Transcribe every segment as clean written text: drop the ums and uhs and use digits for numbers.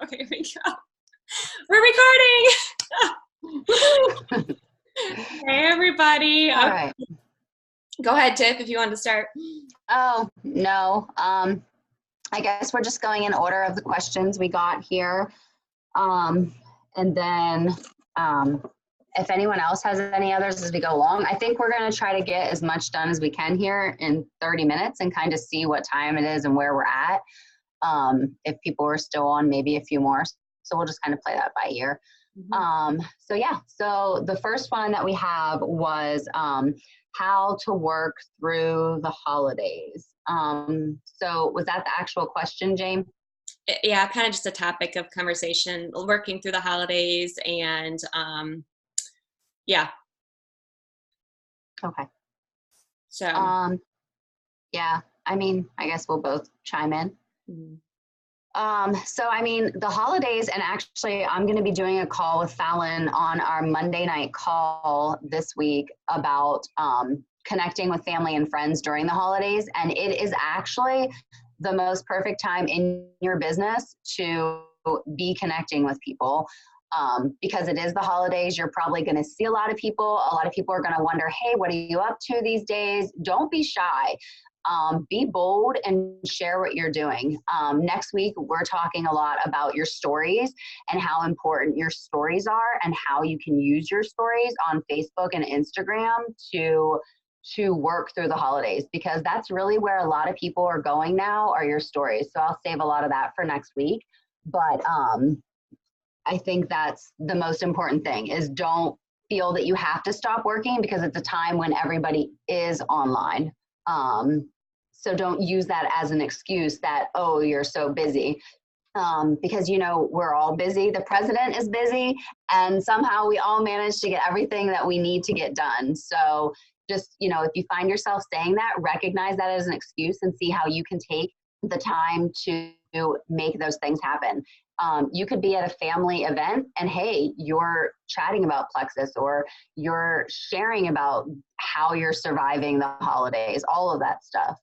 Okay, here we go. We're recording. Hey, everybody. All right. Go ahead, Tiff, if you want to start. Oh, no. I guess we're just going in order of the questions we got here. And then if anyone else has any others as we go along, I think we're going to try to get as much done as we can here in 30 minutes and kind of see what time it is and where we're at. If people are still on, maybe a few more. So we'll just kind of play that by ear. So yeah, so the first one that we have was how to work through the holidays. So was that the actual question, James? Yeah, kind of just a topic of conversation, working through the holidays and yeah. Okay. So yeah, I mean, I guess we'll both chime in. So, I mean, the holidays, and actually I'm going to be doing a call with Fallon on our Monday night call this week about connecting with family and friends during the holidays. And it is actually the most perfect time in your business to be connecting with people because it is the holidays. You're probably going to see a lot of people. A lot of people are going to wonder, hey, what are you up to these days? Don't be shy. Be bold and share what you're doing. Next week, we're talking a lot about your stories and how important your stories are and how you can use your stories on Facebook and Instagram to work through the holidays, because that's really where a lot of people are going now, are your stories. So I'll save a lot of that for next week. But I think that's the most important thing, is don't feel that you have to stop working because it's a time when everybody is online. So don't use that as an excuse that, oh, you're so busy. Because, you know, we're all busy. The president is busy, and somehow we all manage to get everything that we need to get done. So just, you know, if you find yourself saying that, recognize that as an excuse and see how you can take the time to make those things happen. You could be at a family event and, hey, you're chatting about Plexus, or you're sharing about how you're surviving the holidays, all of that stuff.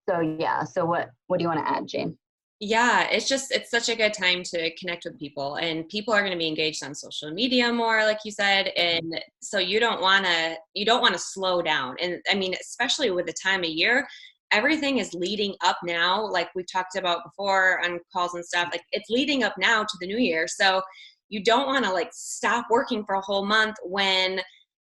So yeah, so what do you want to add, Jane? Yeah, it's such a good time to connect with people, and people are going to be engaged on social media more, like you said. And so you don't want to slow down. And I mean, especially with the time of year, everything is leading up now. Like we talked about before on calls and stuff, like it's leading up now to the new year. So you don't want to like stop working for a whole month when,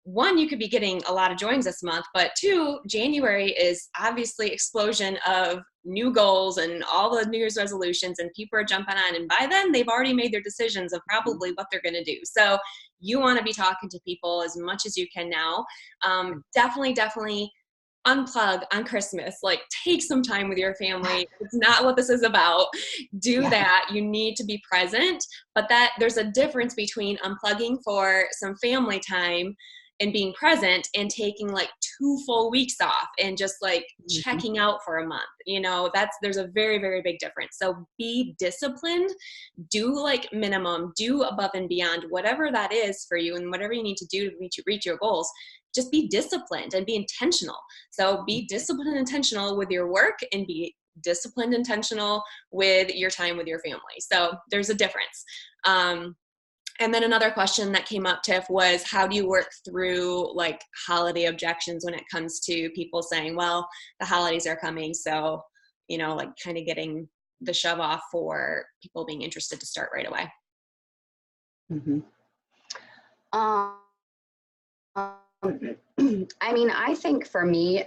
one, you could be getting a lot of joins this month, but two, January is obviously explosion of new goals and all the New Year's resolutions, and people are jumping on, and by then they've already made their decisions of probably what they're going to do. So you want to be talking to people as much as you can now. Definitely unplug on Christmas. Like, take some time with your family. It's not what this is about. Do that. You need to be present, but that there's a difference between unplugging for some family time and being present and taking like 2 full weeks off and just like checking out for a month. You know, there's a very, very big difference. So be disciplined, do like minimum, do above and beyond, whatever that is for you and whatever you need to do to reach your goals. Just be disciplined and be intentional. So be disciplined and intentional with your work, and be disciplined, intentional with your time with your family. So there's a difference. And then another question that came up, Tiff, was how do you work through like holiday objections when it comes to people saying, well, the holidays are coming, so, you know, like kind of getting the shove off for people being interested to start right away. I mean, I think for me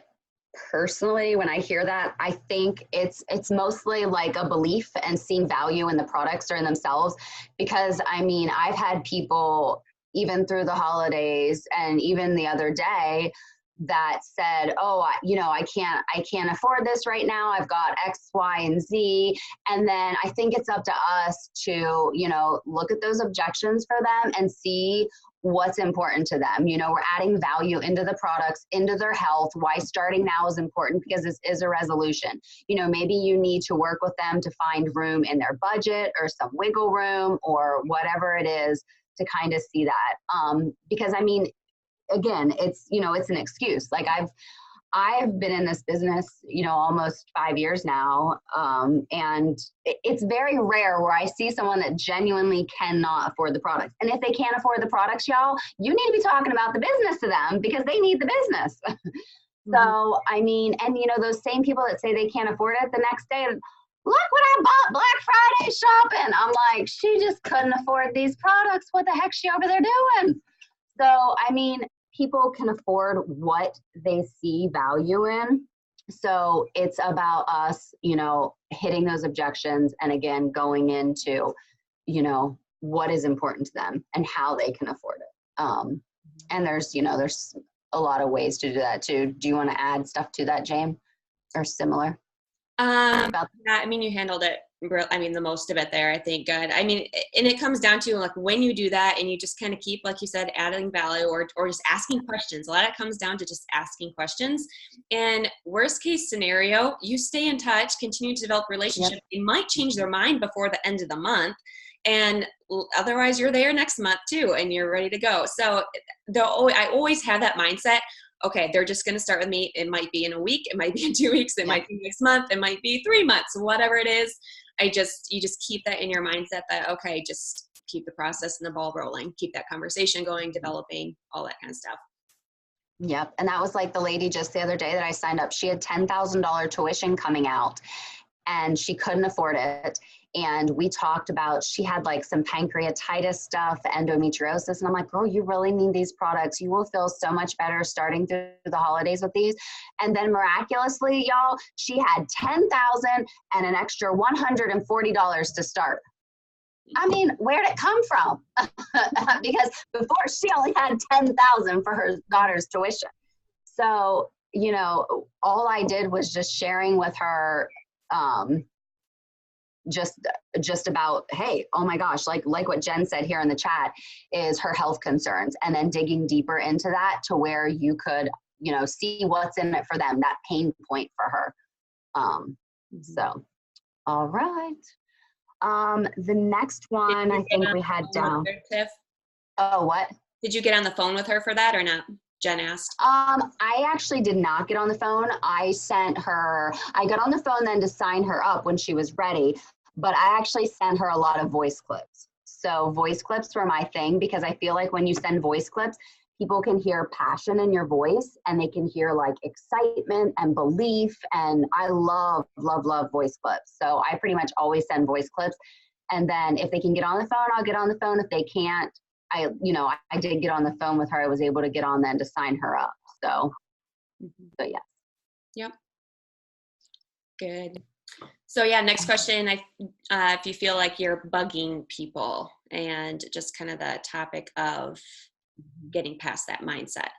personally, when I hear that, I think it's mostly like a belief and seeing value in the products or in themselves. Because I mean, I've had people even through the holidays and even the other day that said, oh, I can't afford this right now. I've got X, Y, and Z. And then I think it's up to us to, you know, look at those objections for them and see what's important to them. You know, we're adding value into the products, into their health. Why starting now is important, because this is a resolution. You know, maybe you need to work with them to find room in their budget or some wiggle room or whatever it is to kind of see that. Because I mean, again, it's, you know, it's an excuse. Like I have been in this business, almost 5 years now. And it's very rare where I see someone that genuinely cannot afford the products. And if they can't afford the products, y'all, you need to be talking about the business to them because they need the business. So, I mean, and those same people that say they can't afford it, the next day, look what I bought Black Friday shopping. I'm like, she just couldn't afford these products. What the heck's she over there doing? So, I mean, people can afford what they see value in. So it's about us, hitting those objections and again, going into, what is important to them and how they can afford it. And there's a lot of ways to do that too. Do you want to add stuff to that, James, or similar? Yeah, I mean, you handled it. I mean, the most of it there, I think. Good. I mean, and it comes down to like when you do that and you just kind of keep, like you said, adding value or just asking questions. A lot of it comes down to just asking questions. And worst case scenario, you stay in touch, continue to develop relationships. Yep. It might change their mind before the end of the month. And otherwise you're there next month too, and you're ready to go. So I always have that mindset. Okay, they're just going to start with me. It might be in a week. It might be in 2 weeks. It might be next month. It might be 3 months, whatever it is. You just keep that in your mindset that, okay, just keep the process and the ball rolling, keep that conversation going, developing, all that kind of stuff. Yep. And that was like the lady just the other day that I signed up. She had $10,000 tuition coming out and she couldn't afford it. And we talked about, she had like some pancreatitis stuff, endometriosis. And I'm like, girl, you really need these products. You will feel so much better starting through the holidays with these. And then miraculously, y'all, she had $10,000 and an extra $140 to start. I mean, where'd it come from? Because before she only had $10,000 for her daughter's tuition. So, all I did was just sharing with her, just about, hey, oh my gosh, like what Jen said here in the chat is her health concerns, and then digging deeper into that to where you could, see what's in it for them, that pain point for her. So, all right. The next one I think we had down. Oh, what? Did you get on the phone with her for that or not? Jen asked. I actually did not get on the phone. I got on the phone then to sign her up when she was ready, but I actually sent her a lot of voice clips. So voice clips were my thing because I feel like when you send voice clips, people can hear passion in your voice and they can hear like excitement and belief. And I love, love, love voice clips. So I pretty much always send voice clips. And then if they can get on the phone, I'll get on the phone. If they can't, I did get on the phone with her. I was able to get on then to sign her up. So yeah. Yep. Good. So yeah, next question. If you feel like you're bugging people and just kind of the topic of getting past that mindset.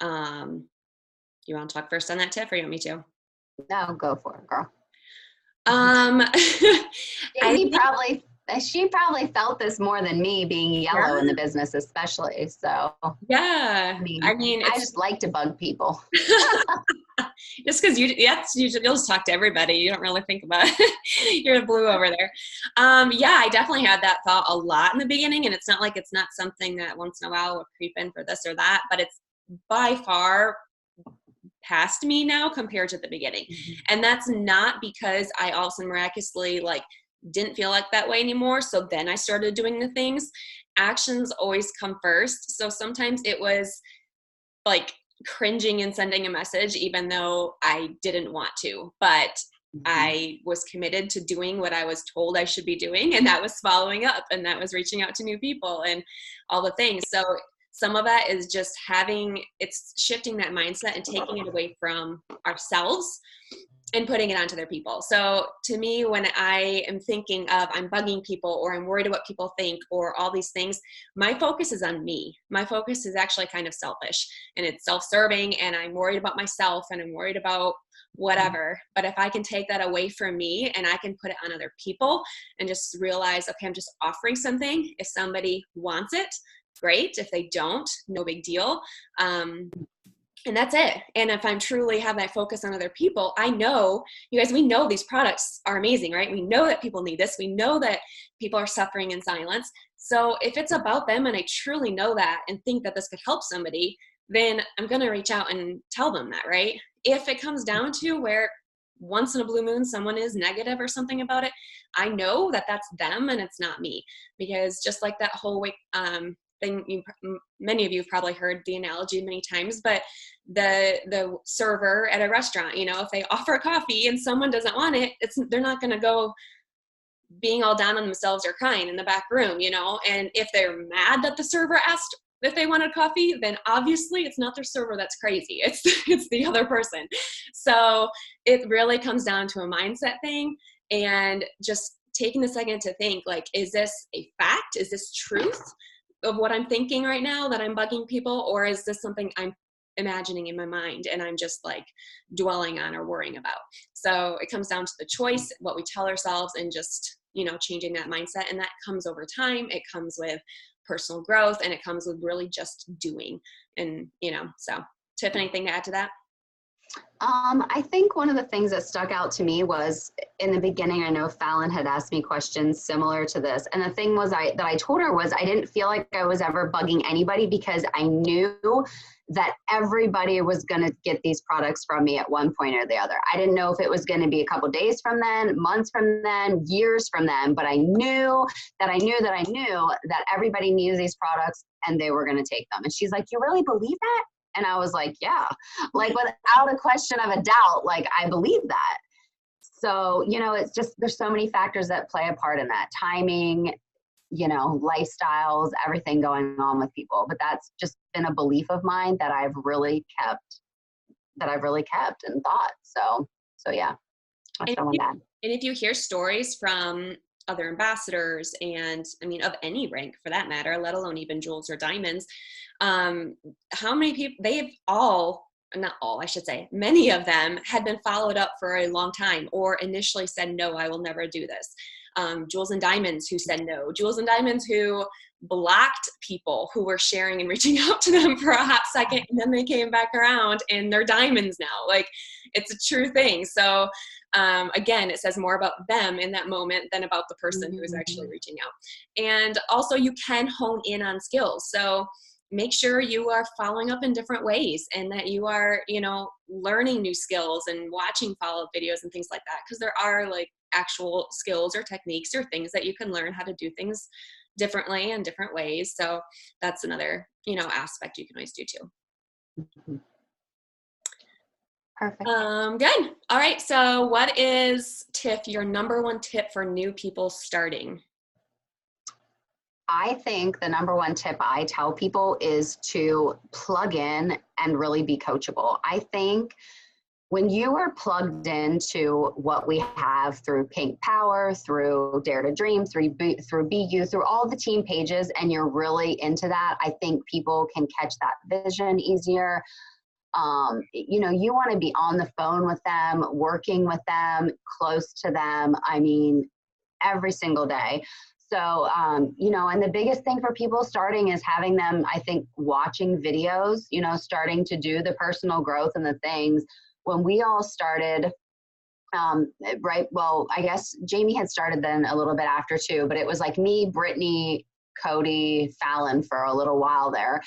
You want to talk first on that, Tiff, or you want me to? No, go for it, girl. She probably felt this more than me being yellow in the business, especially. So yeah, I mean, I just like to bug people. Just because you'll just talk to everybody. You don't really think about it. You're the blue over there. Yeah, I definitely had that thought a lot in the beginning, and it's not like it's not something that once in a while will creep in for this or that, but it's by far past me now compared to the beginning. And that's not because I all of a sudden miraculously didn't feel like that way anymore. So then I started doing the things. Actions always come first. So sometimes it was like cringing and sending a message, even though I didn't want to, but I was committed to doing what I was told I should be doing. And that was following up, and that was reaching out to new people and all the things. So some of that is just it's shifting that mindset and taking it away from ourselves and putting it onto their people. So to me, when I am thinking of I'm bugging people or I'm worried about what people think or all these things, my focus is on me. My focus is actually kind of selfish and it's self-serving, and I'm worried about myself and I'm worried about whatever. But if I can take that away from me and I can put it on other people and just realize, okay, I'm just offering something. If somebody wants it, great. If they don't, no big deal. And that's it. And if I'm truly have that focus on other people, I know, you guys, we know these products are amazing, right? We know that people need this. We know that people are suffering in silence. So if it's about them and I truly know that and think that this could help somebody, then I'm going to reach out and tell them that, right? If it comes down to where once in a blue moon someone is negative or something about it, I know that that's them and it's not me. Because just like that whole thing, many of you have probably heard the analogy many times, but the server at a restaurant, you know, if they offer a coffee and someone doesn't want it, they're not going to go being all down on themselves or crying in the back room, you know. And if they're mad that the server asked if they wanted coffee, then obviously it's not their server that's crazy. It's the other person. So it really comes down to a mindset thing, and just taking a second to think, like, is this a fact? Is this truth of what I'm thinking right now that I'm bugging people? Or is this something I'm imagining in my mind and I'm just like dwelling on or worrying about? So it comes down to the choice, what we tell ourselves, and just, you know, changing that mindset. And that comes over time. It comes with personal growth, and it comes with really just doing. And, you know, so Tiff, anything to add to that? I think one of the things that stuck out to me was in the beginning, I know Fallon had asked me questions similar to this. And the thing was that I told her was I didn't feel like I was ever bugging anybody, because I knew that everybody was going to get these products from me at one point or the other. I didn't know if it was going to be a couple days from then, months from then, years from then, but I knew that everybody needed these products and they were going to take them. And she's like, "You really believe that?" And I was like, yeah, like without a question of a doubt, like I believe that. So, you know, it's just, there's so many factors that play a part in that: timing, you know, lifestyles, everything going on with people. But that's just been a belief of mine that I've really kept and thought. So yeah, that's what I want to add. And if you hear stories from other ambassadors, and I mean, of any rank for that matter, let alone even jewels or diamonds, how many people they've all, not all, I should say, many of them had been followed up for a long time, or initially said, no, I will never do this. Jewels and diamonds who said no, jewels and diamonds who blocked people who were sharing and reaching out to them for a hot second, and then they came back around and they're diamonds now. Like, it's a true thing. So again, it says more about them in that moment than about the person who is actually reaching out. And also, you can hone in on skills. So make sure you are following up in different ways, and that you are, you know, learning new skills and watching follow-up videos and things like that. Because there are like actual skills or techniques or things that you can learn how to do things differently in different ways. So that's another, you know, aspect you can always do too. Perfect. Good. All right. So what is, Tiff, your number one tip for new people starting? I think the number one tip I tell people is to plug in and really be coachable. I think when you are plugged into what we have through Pink Power, through Dare to Dream, through BU, through all the team pages, and you're really into that, I think people can catch that vision easier. You know, you want to be on the phone with them, working with them, close to them. I mean, every single day. So, you know, and the biggest thing for people starting is having them, I think, watching videos, you know, starting to do the personal growth and the things. When we all started, right, well, I guess Jamie had started then a little bit after too, but it was like me, Brittany, Cody, Fallon for a little while there.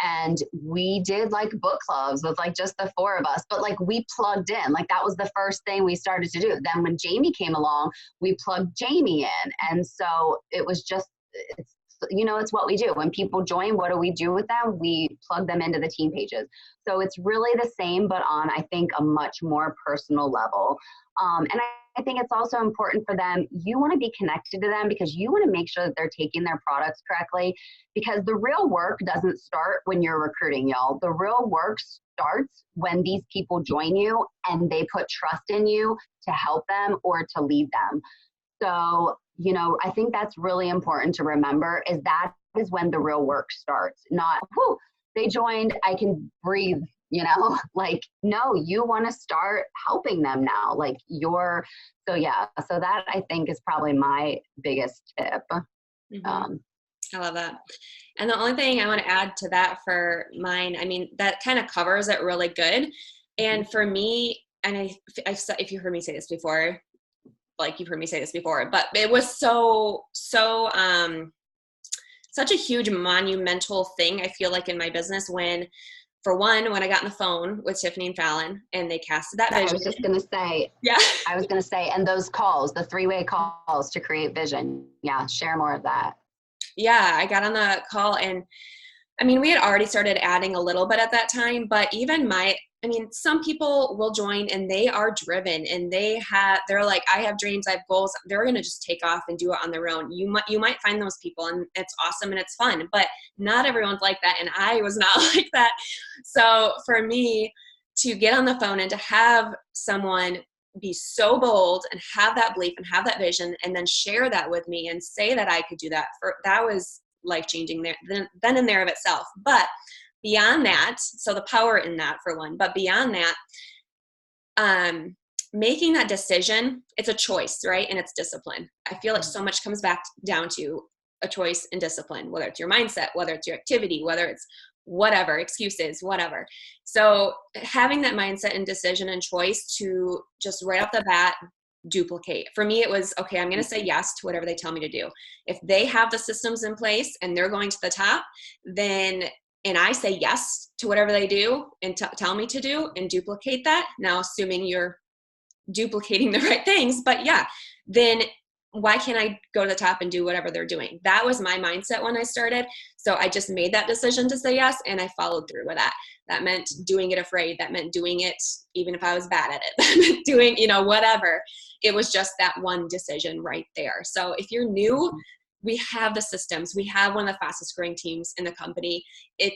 And we did like book clubs with like just the four of us, but like we plugged in, like that was the first thing we started to do. Then when Jamie came along, we plugged Jamie in. And so it was just, it's, you know, it's what we do. When people join, what do we do with them? We plug them into the team pages. So it's really the same, but on, I think, a much more personal level. And I think it's also important for them, you want to be connected to them because you want to make sure that they're taking their products correctly, because the real work doesn't start when you're recruiting, y'all. The real work starts when these people join you and they put trust in you to help them or to lead them. So, you know, I think that's really important to remember, is that is when the real work starts, not, whoo, they joined, I can breathe, you know, like, no, you want to start helping them now. Like so yeah, so that I think is probably my biggest tip. Mm-hmm. I love that. And the only thing I want to add to that for mine, I mean, that kind of covers it really good. And for me, and if you heard me say this before, like you've heard me say this before, but it was such a huge monumental thing, I feel like, in my business when for one, when I got on the phone with Tiffany and Fallon and they casted that vision. I was just going to say, yeah, I was going to say, and those calls, the 3-way calls to create vision. Yeah. Share more of that. Yeah. I got on the call, and I mean, we had already started adding a little bit at that time, but even some people will join and they are driven and they're like, I have dreams, I have goals. They're going to just take off and do it on their own. You might find those people, and it's awesome and it's fun, but not everyone's like that. And I was not like that. So for me to get on the phone and to have someone be so bold and have that belief and have that vision and then share that with me and say that I could do that, that was life-changing there then and there of itself. But beyond that, so the power in that for one, but beyond that, making that decision, it's a choice, right? And it's discipline. I feel like so much comes back down to a choice and discipline, whether it's your mindset, whether it's your activity, whether it's whatever, excuses, whatever. So having that mindset and decision and choice to just right off the bat duplicate. For me, it was, okay, I'm going to say yes to whatever they tell me to do. If they have the systems in place and they're going to the top, then, and I say yes to whatever they do and tell me to do and duplicate that. Now, assuming you're duplicating the right things, but yeah, then why can't I go to the top and do whatever they're doing? That was my mindset when I started. So I just made that decision to say yes, and I followed through with that. That meant doing it afraid. That meant doing it even if I was bad at it. That meant doing, whatever. It was just that one decision right there. So if you're new, we have the systems. We have one of the fastest growing teams in the company.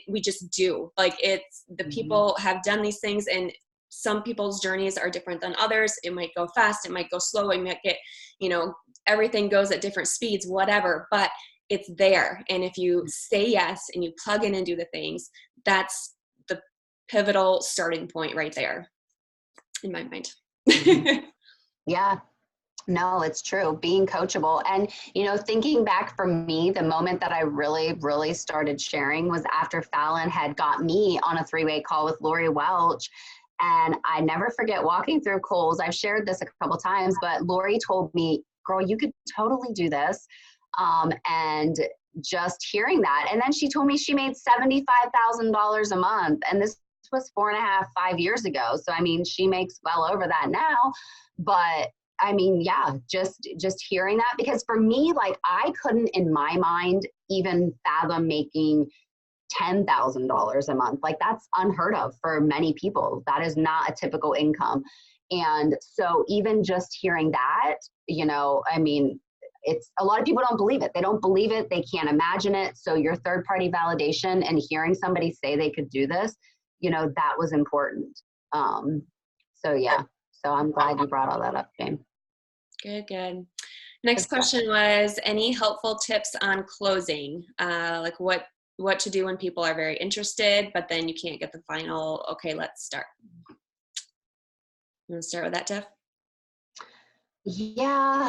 We just do. Like, it's the people have done these things, and some people's journeys are different than others. It might go fast. It might go slow. It might get, everything goes at different speeds, whatever, but it's there. And if you say yes and you plug in and do the things, that's the pivotal starting point right there in my mind. Yeah. No, it's true. Being coachable. And, thinking back for me, the moment that I really, really started sharing was after Fallon had got me on a 3-way call with Lori Welch. And I never forget walking through Kohl's. I've shared this a couple times, but Lori told me, girl, you could totally do this. And just hearing that. And then she told me she made $75,000 a month. And this was 4.5, 5 years ago. So, she makes well over that now. But just hearing that, because for me, like, I couldn't in my mind even fathom making $10,000 a month. Like, that's unheard of for many people. That is not a typical income. And so even just hearing that, it's a lot of people don't believe it. They don't believe it. They can't imagine it. So your third party validation and hearing somebody say they could do this, that was important. So yeah. So I'm glad you brought all that up, James. Good. Next question was, any helpful tips on closing? Like what to do when people are very interested, but then you can't get the final, okay, let's start. You want to start with that, Tiff? Yeah,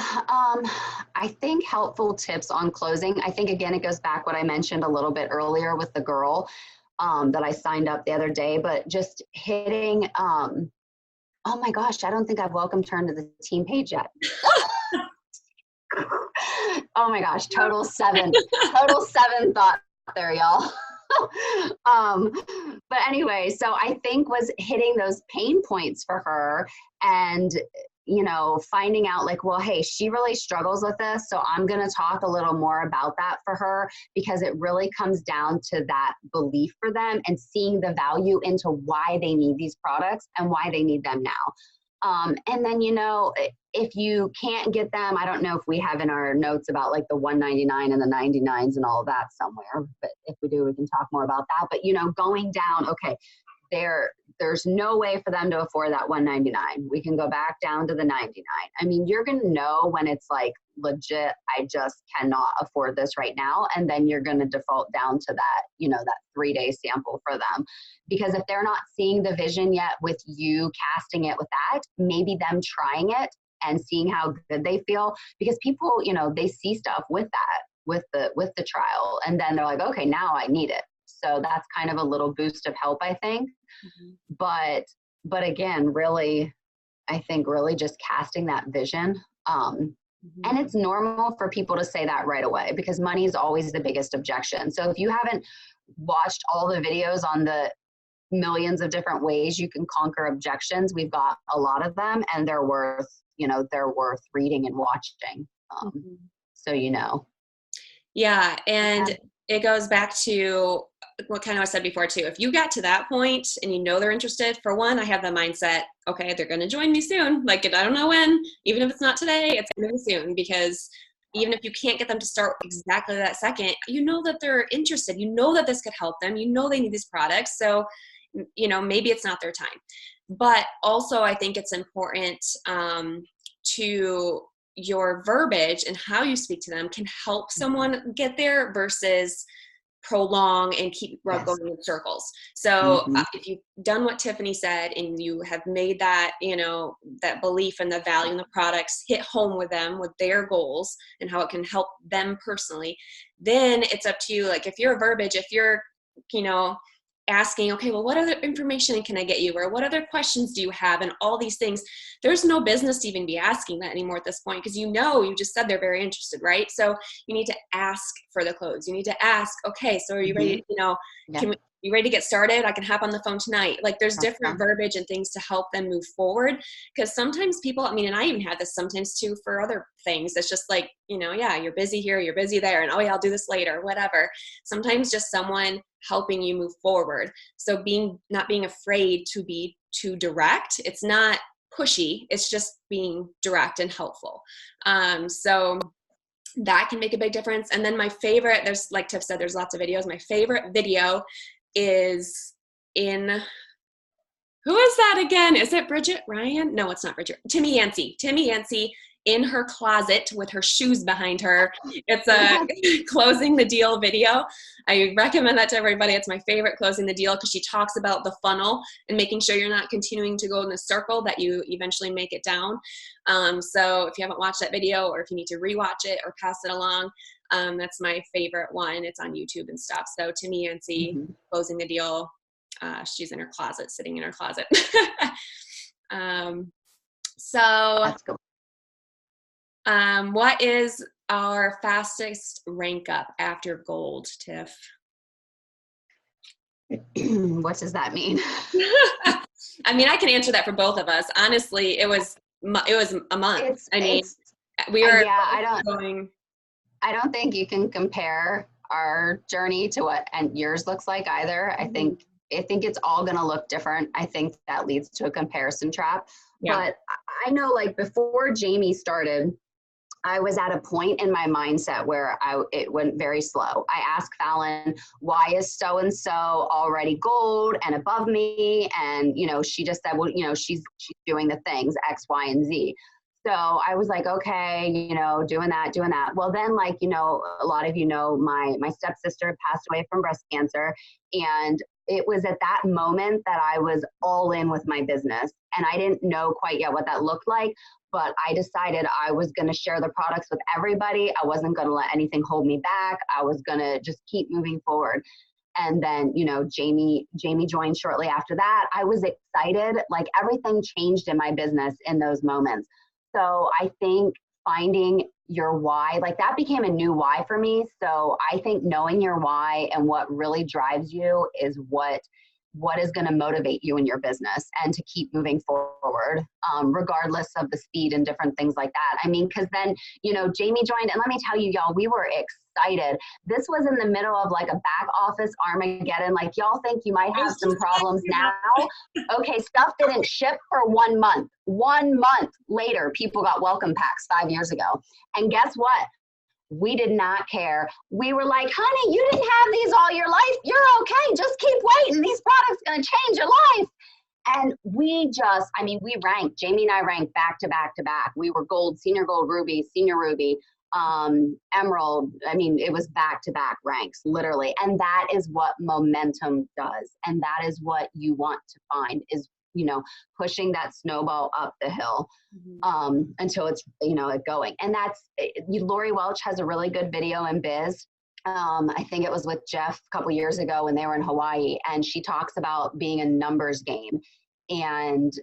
I think helpful tips on closing. I think, again, it goes back what I mentioned a little bit earlier with the girl that I signed up the other day, but just hitting, oh my gosh, I don't think I've welcomed her into the team page yet. Oh my gosh, total seven thought there, y'all. But anyway, so I think was hitting those pain points for her and, finding out like, well, hey, she really struggles with this. So I'm going to talk a little more about that for her, because it really comes down to that belief for them and seeing the value into why they need these products and why they need them now. And then, if you can't get them, I don't know if we have in our notes about like the $199 and the 99s and all of that somewhere, but if we do, we can talk more about that. But, going down, okay, there's no way for them to afford that $199. We can go back down to the $99. You're going to know when it's like legit, I just cannot afford this right now. And then you're going to default down to that, that 3-day sample for them. Because if they're not seeing the vision yet with you casting it with that, maybe them trying it and seeing how good they feel, because people, they see stuff with that, with the trial. And then they're like, okay, now I need it. So that's kind of a little boost of help, I think. But again, really, I think really just casting that vision. And it's normal for people to say that right away, because money is always the biggest objection. So if you haven't watched all the videos on the millions of different ways you can conquer objections. We've got a lot of them, and they're worth, they're worth reading and watching. So, Yeah. And it goes back to what kind of I said before too. If you got to that point and they're interested, for one, I have the mindset, okay, they're going to join me soon. Like, I don't know when, even if it's not today, it's going to be soon, because even if you can't get them to start exactly that second, that they're interested, that this could help them, they need these products. So, maybe it's not their time. But also I think it's important to your verbiage and how you speak to them can help someone get there versus prolong and keep going in circles. So if you've done what Tiffany said and you have made that, that belief and the value in the products hit home with them, with their goals and how it can help them personally, then it's up to you. Like if you're verbiage, if you're, asking, okay, well, what other information can I get you? Or what other questions do you have? And all these things, there's no business to even be asking that anymore at this point, because you just said they're very interested, right? So you need to ask for the clothes. You need to ask, okay, so are you ready? You ready to get started? I can hop on the phone tonight. Like there's different verbiage and things to help them move forward. Because sometimes people, and I even had this sometimes too for other things. It's just like, you're busy here, you're busy there, and oh yeah, I'll do this later, whatever. Sometimes just someone helping you move forward. So not being afraid to be too direct. It's not pushy. It's just being direct and helpful. So that can make a big difference. And then my favorite, there's, like Tiff said, there's lots of videos. My favorite video is who is that again? Is it Bridget Ryan? No, it's not Bridget. Timmy Yancey in her closet with her shoes behind her. It's a closing the deal video. I recommend that to everybody. It's my favorite, closing the deal, because she talks about the funnel and making sure you're not continuing to go in the circle, that you eventually make it down. So if you haven't watched that video, or if you need to rewatch it or pass it along, that's my favorite one. It's on YouTube and stuff. So Timmy Yancey, closing the deal. She's in her closet, sitting in her closet. So what is our fastest rank up after gold, Tiff? What does that mean? I can answer that for both of us. Honestly, it was a month. I don't think you can compare our journey to what and yours looks like either. I think it's all going to look different. I think that leads to a comparison trap. Yeah. But I know, like, before Jamie started, I was at a point in my mindset where it went very slow. I asked Fallon, why is so-and-so already gold and above me? And, she just said, well, she's doing the things X, Y, and Z. So I was like, okay, doing that. Well, then, like, a lot of my stepsister passed away from breast cancer. And it was at that moment that I was all in with my business. And I didn't know quite yet what that looked like, but I decided I was going to share the products with everybody. I wasn't going to let anything hold me back. I was going to just keep moving forward. And then, Jamie joined shortly after that. I was excited. Like, everything changed in my business in those moments. So I think finding your why, like, that became a new why for me. So I think knowing your why and what really drives you is what is going to motivate you in your business and to keep moving forward, regardless of the speed and different things like that. Because then, Jamie joined, and let me tell you, y'all, we were excited. This was in the middle of like a back office Armageddon. Like, y'all think you might have some problems now. Okay, stuff didn't ship for 1 month. 1 month later, people got welcome packs 5 years ago. And guess what? We did not care. We were like, honey, you didn't have these all your life. You're okay. Just keep waiting. These products going to change your life. And we ranked, Jamie and I ranked back to back to back. We were gold, senior gold, ruby, senior ruby, emerald. It was back to back ranks, literally. And that is what momentum does. And that is what you want to find is, pushing that snowball up the hill until it's, going. And that's, Lori Welch has a really good video in Biz. I think it was with Jeff a couple years ago when they were in Hawaii, and she talks about being a numbers game. And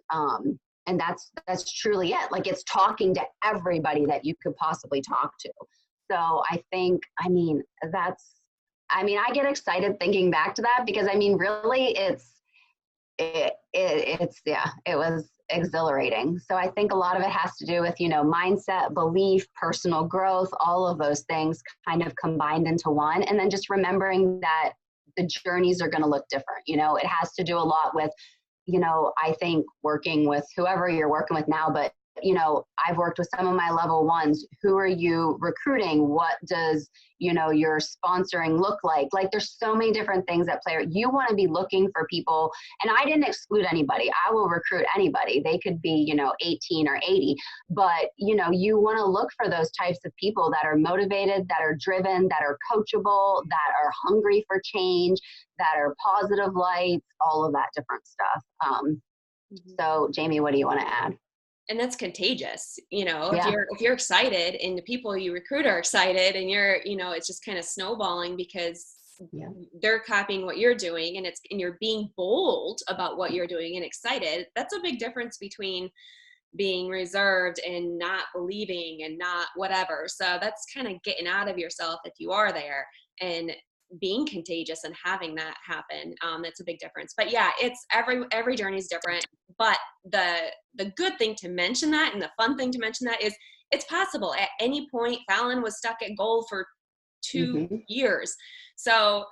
that's truly it. Like, it's talking to everybody that you could possibly talk to. So I think, I get excited thinking back to that, because really it was exhilarating. So I think a lot of it has to do with, mindset, belief, personal growth, all of those things kind of combined into one. And then just remembering that the journeys are going to look different. It has to do a lot with, I think working with whoever you're working with now, but I've worked with some of my level ones. Who are you recruiting? What does, your sponsoring look like? Like, there's so many different things at play. You want to be looking for people, and I didn't exclude anybody. I will recruit anybody. They could be, 18 or 80, but, you want to look for those types of people that are motivated, that are driven, that are coachable, that are hungry for change, that are positive lights, all of that different stuff. So Jamie, what do you want to add? And that's contagious, Yeah. if you're excited and the people you recruit are excited, and it's just kind of snowballing because they're copying what you're doing, and you're being bold about what you're doing and excited. That's a big difference between being reserved and not believing and not whatever. So that's kind of getting out of yourself if you are there, and being contagious and having that happen. That's a big difference. But yeah, it's every journey is different. But the good thing to mention that, and the fun thing to mention that, is it's possible. At any point, Fallon was stuck at goal for 2 years. So,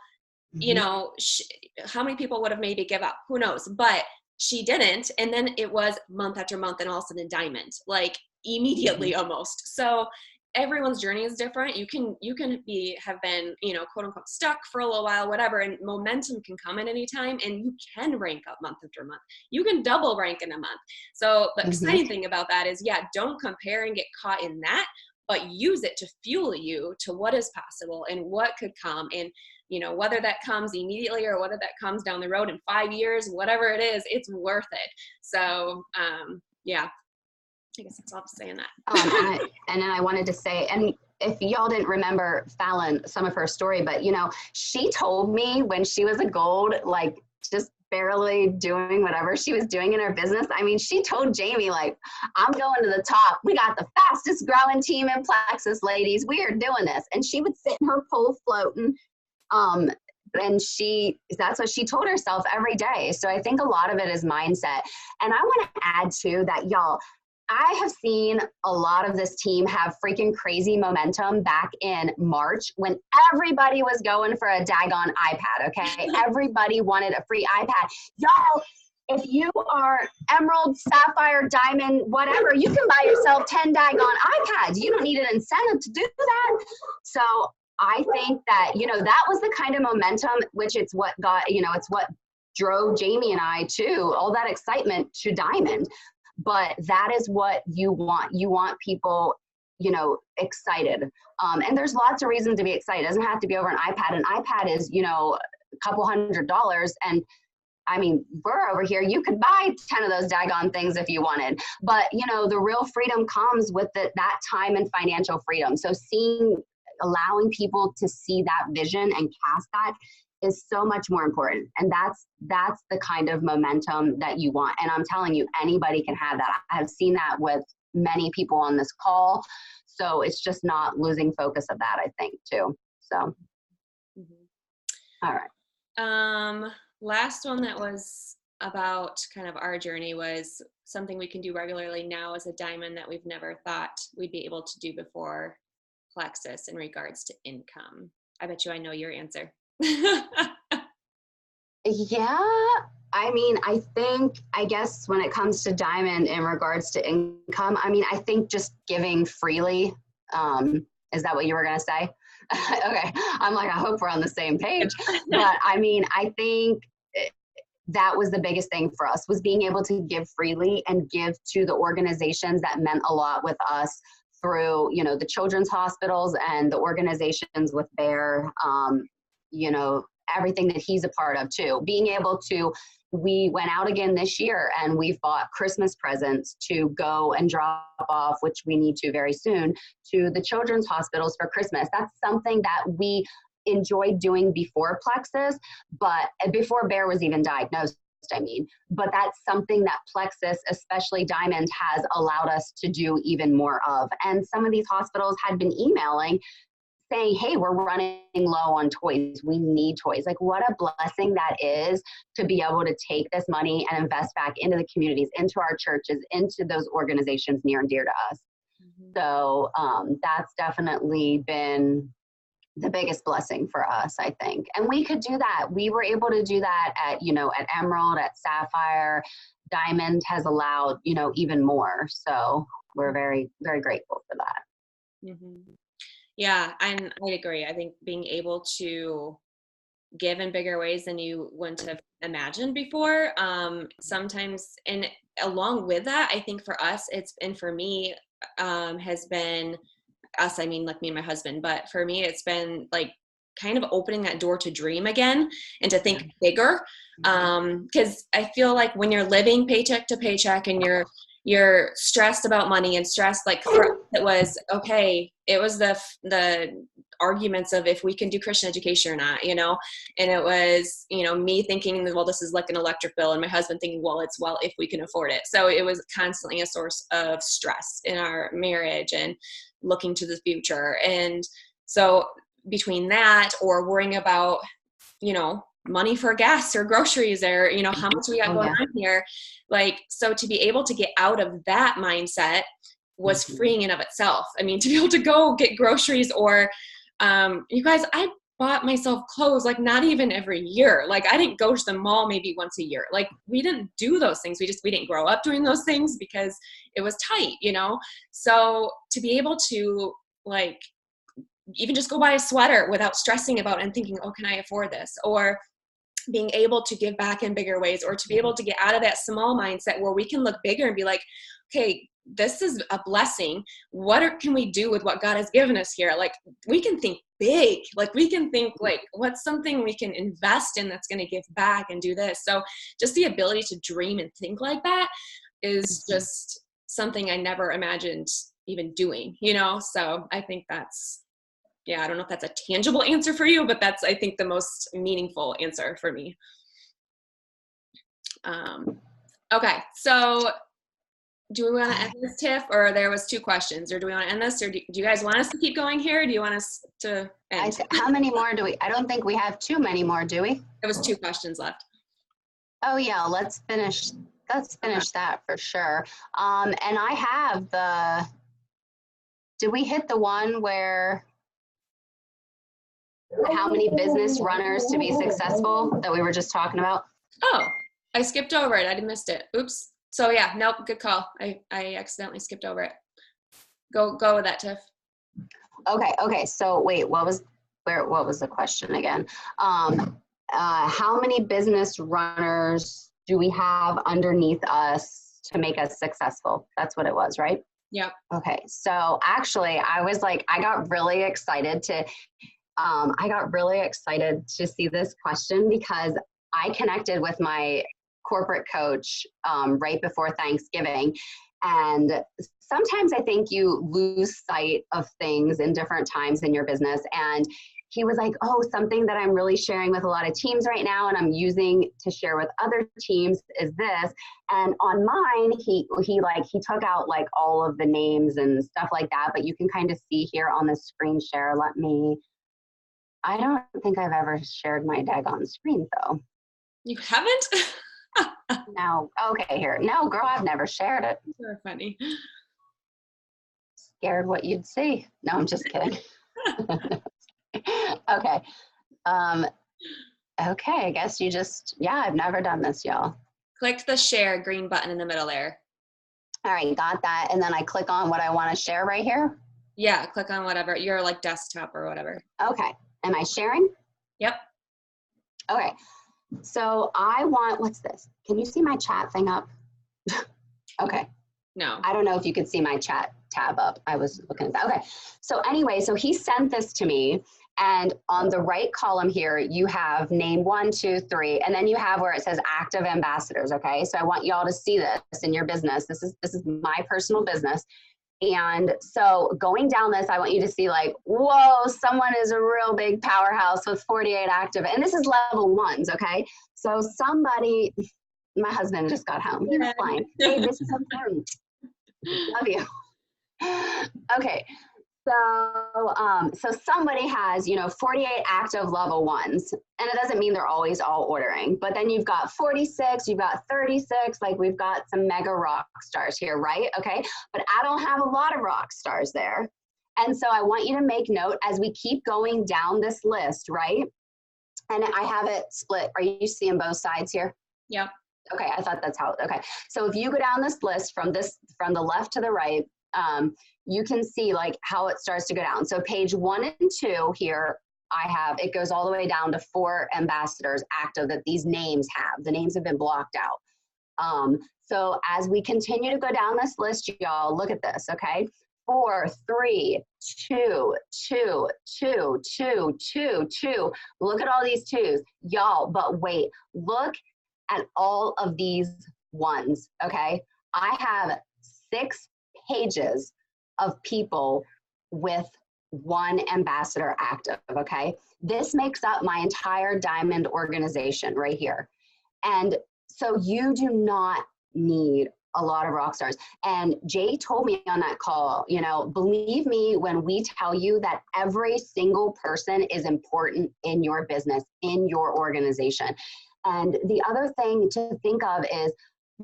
how many people would have maybe give up? Who knows? But she didn't. And then it was month after month, and all of a sudden diamond, like immediately almost. So everyone's journey is different. You can have been, quote unquote, stuck for a little while, whatever, and momentum can come at any time, and you can rank up month after month. You can double rank in a month. So the exciting thing about that is, don't compare and get caught in that, but use it to fuel you to what is possible and what could come. And, whether that comes immediately or whether that comes down the road in 5 years, whatever it is, it's worth it. So, I guess that's all I'm saying that. And then I wanted to say, and if y'all didn't remember Fallon, some of her story, but she told me when she was a gold, like just barely doing whatever she was doing in her business. I mean, she told Jamie, like, I'm going to the top. We got the fastest growing team in Plexus, ladies. We are doing this. And she would sit in her pool floating. And that's what she told herself every day. So I think a lot of it is mindset. And I want to add too that, y'all, I have seen a lot of this team have freaking crazy momentum back in March when everybody was going for a daggone iPad, okay? Everybody wanted a free iPad. Y'all, if you are emerald, sapphire, diamond, whatever, you can buy yourself 10 daggone iPads. You don't need an incentive to do that. So I think that, that was the kind of momentum, which it's what got, it's what drove Jamie and I to all that excitement to Diamond. But that is what you want. You want people, excited. And there's lots of reasons to be excited. It doesn't have to be over an iPad. An iPad is, a couple $100. And I mean, we're over here. You could buy 10 of those daggone things if you wanted. But, the real freedom comes with that time and financial freedom. So allowing people to see that vision and cast that is so much more important. And that's the kind of momentum that you want. And I'm telling you, anybody can have that. I have seen that with many people on this call. So it's just not losing focus of that, I think, too. So, All right. Last one that was about kind of our journey was something we can do regularly now as a diamond that we've never thought we'd be able to do before Plexus in regards to income. I bet you I know your answer. Yeah, I mean, I guess when it comes to Diamond in regards to income, I mean, I think just giving freely, is that what you were going to say? Okay, I'm like, I hope we're on the same page. But I mean, I think that was the biggest thing for us, was being able to give freely and give to the organizations that meant a lot with us through, the children's hospitals and the organizations with Bear, everything that he's a part of too. Being able to, we went out again this year and we've bought Christmas presents to go and drop off, which we need to very soon, to the children's hospitals for Christmas. That's something that we enjoyed doing before Plexus, but before Bear was even diagnosed, but that's something that Plexus, especially Diamond, has allowed us to do even more of. And some of these hospitals had been emailing saying, hey, we're running low on toys. We need toys. Like, what a blessing that is to be able to take this money and invest back into the communities, into our churches, into those organizations near and dear to us. So that's definitely been the biggest blessing for us, I think. And we could do that. We were able to do that at, at Emerald, at Sapphire. Diamond has allowed, even more. So we're very, very grateful for that. Mm-hmm. Yeah, and I agree. I think being able to give in bigger ways than you wouldn't have imagined before. Sometimes, and along with that, I think for us, and for me, has been us, I mean, like me and my husband, but for me, it's been like kind of opening that door to dream again and to think bigger. Because I feel like when you're living paycheck to paycheck and you're stressed about money and stressed, like for us, it was okay. It was the arguments of if we can do Christian education or not, and it was, me thinking, well, this is like an electric bill, and my husband thinking, well, if we can afford it. So it was constantly a source of stress in our marriage and looking to the future. And so between that or worrying about, money for gas or groceries or, how much we got going on here. Like, so to be able to get out of that mindset was freeing in of itself. I mean, to be able to go get groceries or, you guys, I bought myself clothes, like not even every year. Like I didn't go to the mall maybe once a year. Like we didn't do those things. We didn't grow up doing those things because it was tight, So to be able to like, even just go buy a sweater without stressing about and thinking, oh, can I afford this? Or being able to give back in bigger ways, or to be able to get out of that small mindset where we can look bigger and be like, okay, this is a blessing. What can we do with what God has given us here? Like we can think big, like we can think like what's something we can invest in that's going to give back and do this. So just the ability to dream and think like that is just something I never imagined even doing, So I think that's, I don't know if that's a tangible answer for you, but that's, I think, the most meaningful answer for me. Okay, so do we want to end this, Tiff, or there was 2 questions, or do we want to end this, or do you guys want us to keep going here? Or do you want us to end? How many more do we? I don't think we have too many more, do we? There was 2 questions left. Oh yeah, let's finish that for sure. And I have did we hit the one where how many business runners to be successful that we were just talking about? Oh, I skipped over it. I missed it. Oops. So yeah, nope, good call. I accidentally skipped over it. Go with that, Tiff. Okay. So wait, what was the question again? How many business runners do we have underneath us to make us successful? That's what it was, right? Yeah. Okay. So actually I was like, I got really excited to see this question because I connected with my corporate coach right before Thanksgiving. And sometimes I think you lose sight of things in different times in your business. And he was like, oh, something that I'm really sharing with a lot of teams right now and I'm using to share with other teams is this. And on mine, he took out like all of the names and stuff like that, but you can kind of see here on the screen share. I don't think I've ever shared my daggone screen though. You haven't? No. Okay, here. No, girl, I've never shared it. You're funny. Scared what you'd see. No, I'm just kidding. Okay. Okay, I guess I've never done this, y'all. Click the share green button in the middle there. All right, got that. And then I click on what I want to share right here? Yeah, click on whatever, your like desktop or whatever. Okay. Am I sharing? Yep. Okay. So what's this? Can you see my chat thing up? Okay. No. I don't know if you could see my chat tab up. I was looking at that. Okay. So anyway, so he sent this to me, and on the right column here, you have name 1, 2, 3, and then you have where it says active ambassadors. Okay. So I want y'all to see this in your business. This is my personal business. And so going down this, I want you to see like, whoa, someone is a real big powerhouse with 48 active. And this is level 1s, okay? So somebody, my husband just got home. He was flying. Hey, this is important. Love you. Okay. So somebody has, 48 active level ones, and it doesn't mean they're always all ordering, but then you've got 46, you've got 36, like we've got some mega rock stars here, right? Okay. But I don't have a lot of rock stars there. And so I want you to make note as we keep going down this list, right? And I have it split. Are you seeing both sides here? Yep. Okay, I thought that's how, okay. So if you go down this list from the left to the right, you can see like how it starts to go down. So page 1 and 2 here, it goes all the way down to 4 ambassadors active that these names have. The names have been blocked out. So as we continue to go down this list, y'all, look at this, okay? 4, 3, 2, 2, 2, 2, 2, 2. Look at all these twos, y'all, but wait, look at all of these ones, okay? I have 6 pages of people with 1 ambassador active, okay? This makes up my entire diamond organization right here. And so you do not need a lot of rock stars. And Jay told me on that call, believe me when we tell you that every single person is important in your business, in your organization. And the other thing to think of is,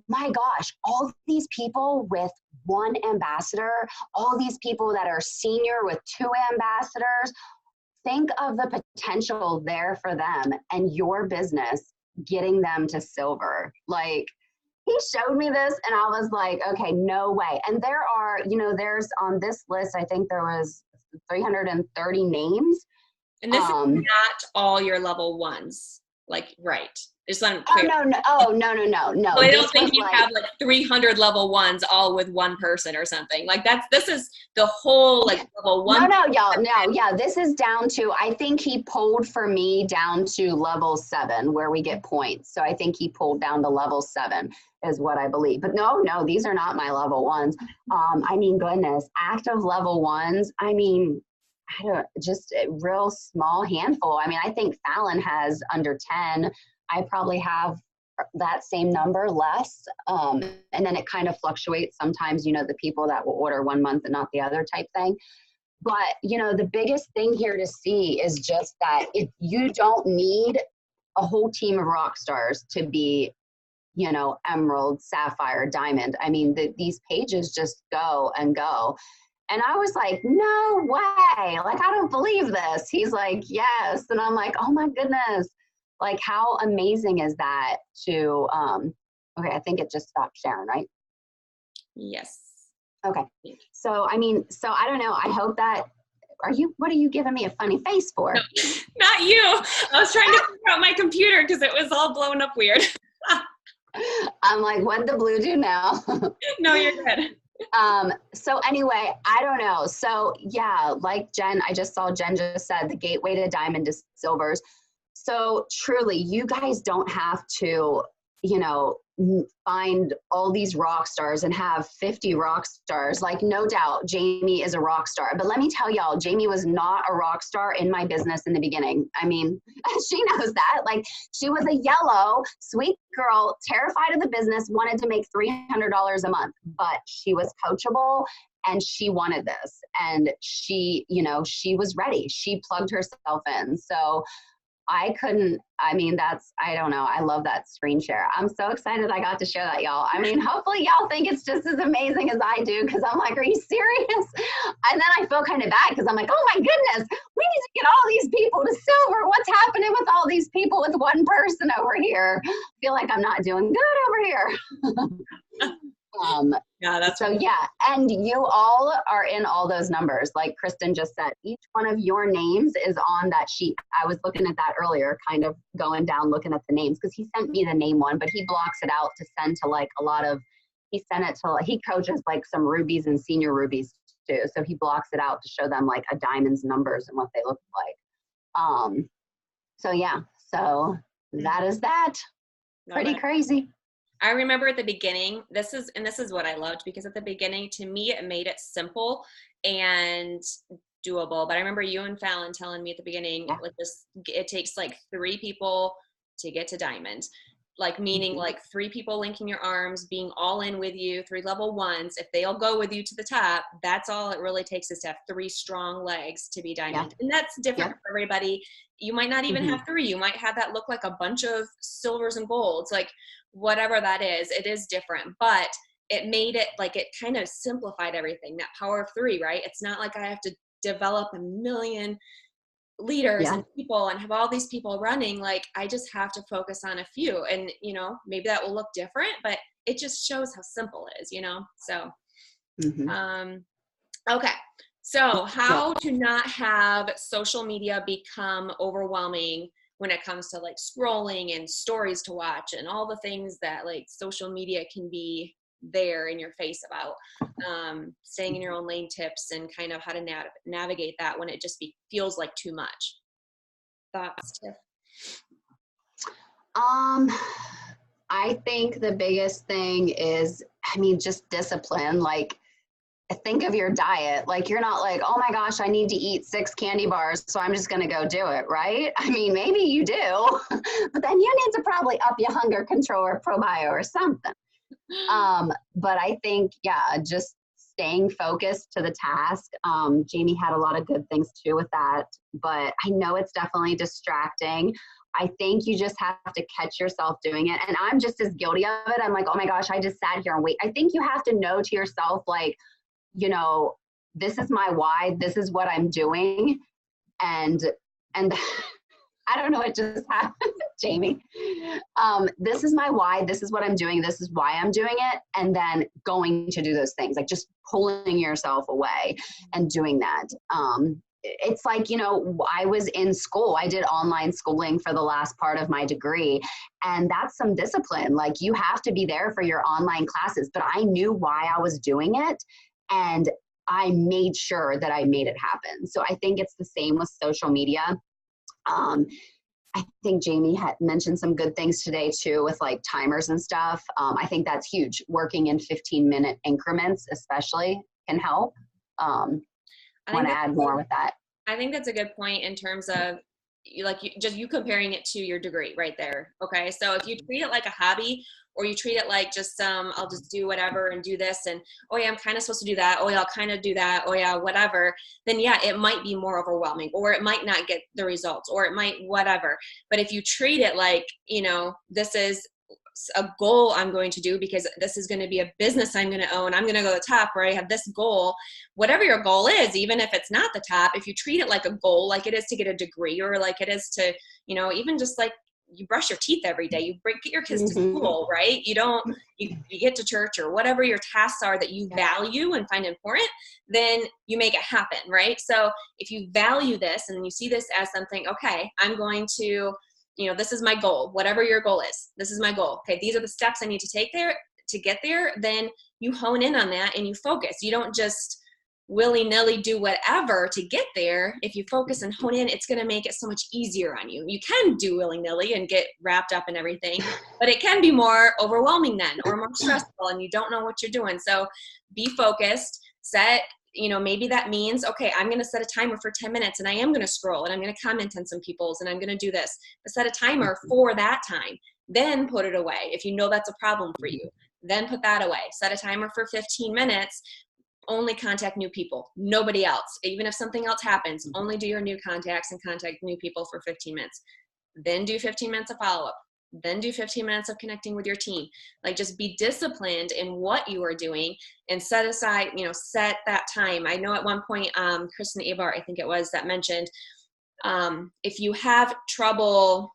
my gosh, all these people with 1 ambassador, all these people that are senior with 2 ambassadors, think of the potential there for them and your business getting them to silver. Like, he showed me this and I was like, okay, no way. And there are, there's on this list, I think there was 330 names. And this is not all your level ones, like, right. Just so I'm clear. No. So I don't think you have like 300 level ones all with 1 person or something. Like this is the whole like level 1. No, y'all. No, yeah. This is down to, I think he pulled for me down to level 7 where we get points. So I think he pulled down to level 7 is what I believe. But no, these are not my level ones. I mean, goodness, active level ones. I mean, just a real small handful. I mean, I think Fallon has under 10. I probably have that same number less. And then it kind of fluctuates. Sometimes, the people that will order 1 month and not the other type thing. But, the biggest thing here to see is just that if you don't need a whole team of rock stars to be, emerald, sapphire, diamond. I mean, these pages just go and go. And I was like, no way. Like, I don't believe this. He's like, yes. And I'm like, oh my goodness. Like, how amazing is that to, okay, I think it just stopped sharing, right? Yes. Okay. So, I don't know. I hope that, what are you giving me a funny face for? No, not you. I was trying to figure out my computer because it was all blown up weird. I'm like, what'd the blue do now? No, you're good. So anyway, I don't know. So yeah, like I just saw Jen just said the gateway to diamond is silvers. So truly, you guys don't have to, find all these rock stars and have 50 rock stars. Like, no doubt, Jamie is a rock star. But let me tell y'all, Jamie was not a rock star in my business in the beginning. I mean, she knows that. Like, she was a yellow, sweet girl, terrified of the business, wanted to make $300 a month. But she was coachable and she wanted this. And she was ready. She plugged herself in. So I don't know. I love that screen share. I'm so excited I got to share that, y'all. I mean, hopefully y'all think it's just as amazing as I do, because I'm like, are you serious? And then I feel kind of bad because I'm like, oh my goodness, we need to get all these people to silver. What's happening with all these people with 1 person over here? I feel like I'm not doing good over here. Yeah, that's so yeah, and you all are in all those numbers. Like Kristen just said, each one of your names is on that sheet. I was looking at that earlier, kind of going down, looking at the names, because he sent me the name one, but he blocks it out to send to like he coaches like some rubies and senior rubies too. So he blocks it out to show them like a diamond's numbers and what they look like. So yeah, so that is that. Pretty crazy. I remember at the beginning, this is what I loved, because at the beginning, to me, it made it simple and doable. But I remember you and Fallon telling me at the beginning, like it takes like 3 people to get to diamond. like meaning like 3 people linking your arms, being all in with you, 3 level ones. If they all go with you to the top, that's all it really takes, is to have 3 strong legs to be diamond. And that's different for everybody. You might not even have 3. You might have that look like a bunch of silvers and golds, like whatever that is, it is different. But it made it like, it kind of simplified everything, that power of 3, right? It's not like I have to develop a million leaders and people and have all these people running. Like, I just have to focus on a few, and maybe that will look different, but it just shows how simple it is, so okay, so how to not have social media become overwhelming when it comes to like scrolling and stories to watch and all the things that like social media can be there in your face about. Staying in your own lane tips and kind of how to navigate that when it just feels like too much. Thoughts, Tiff? I think the biggest thing is, just discipline. Like, think of your diet. Like, you're not like, oh my gosh, I need to eat 6 candy bars, so I'm just going to go do it, right? Maybe you do, but then you need to probably up your hunger control or probio or something. But I think, just staying focused to the task. Jamie had a lot of good things too with that, but I know it's definitely distracting. I think you just have to catch yourself doing it. And I'm just as guilty of it. I'm like, oh my gosh, I just sat here and wait. I think you have to know to yourself, like, this is my why, this is what I'm doing. And I don't know, it just happened, Jamie. This is my why, this is what I'm doing, this is why I'm doing it, and then going to do those things, like just pulling yourself away and doing that. It's like, I was in school, I did online schooling for the last part of my degree, and that's some discipline. Like, you have to be there for your online classes, but I knew why I was doing it, and I made sure that I made it happen. So I think it's the same with social media. I think Jamie had mentioned some good things today too, with like timers and stuff. I think that's huge. Working in 15-minute increments especially can help. Want to add more with that? I think that's a good point in terms of you comparing it to your degree right there. Okay. So if you treat it like a hobby, or you treat it like just I'll just do whatever and do this, and oh yeah, I'm kind of supposed to do that, oh yeah, I'll kind of do that, oh yeah, whatever, then yeah, it might be more overwhelming, or it might not get the results, or it might whatever. But if you treat it like, this is a goal I'm going to do, because this is going to be a business I'm going to own, I'm going to go to the top, where I have this goal, whatever your goal is, even if it's not the top, if you treat it like a goal, like it is to get a degree, or like it is to, even just like you brush your teeth every day, you get your kids to school, right? You get to church, or whatever your tasks are that you value and find important, then you make it happen, right? So if you value this and you see this as something, okay, I'm going to, this is my goal, whatever your goal is, this is my goal. Okay, these are the steps I need to take there to get there. Then you hone in on that and you focus. You don't just willy-nilly do whatever to get there. If you focus and hone in, it's going to make it so much easier on you. You can do willy-nilly and get wrapped up in everything, but it can be more overwhelming then, or more stressful, and you don't know what you're doing. So be focused, set, maybe that means, okay, I'm going to set a timer for 10 minutes and I am going to scroll and I'm going to comment on some people's and I'm going to do this. But set a timer for that time, then put it away. If you know that's a problem for you, then put that away. Set a timer for 15 minutes. Only contact new people, nobody else. Even if something else happens, only do your new contacts and contact new people for 15 minutes. Then do 15 minutes of follow-up. Then do 15 minutes of connecting with your team. Like, just be disciplined in what you are doing and set aside, set that time. I know at one point, Kristen Abar, I think it was, that mentioned, if you have trouble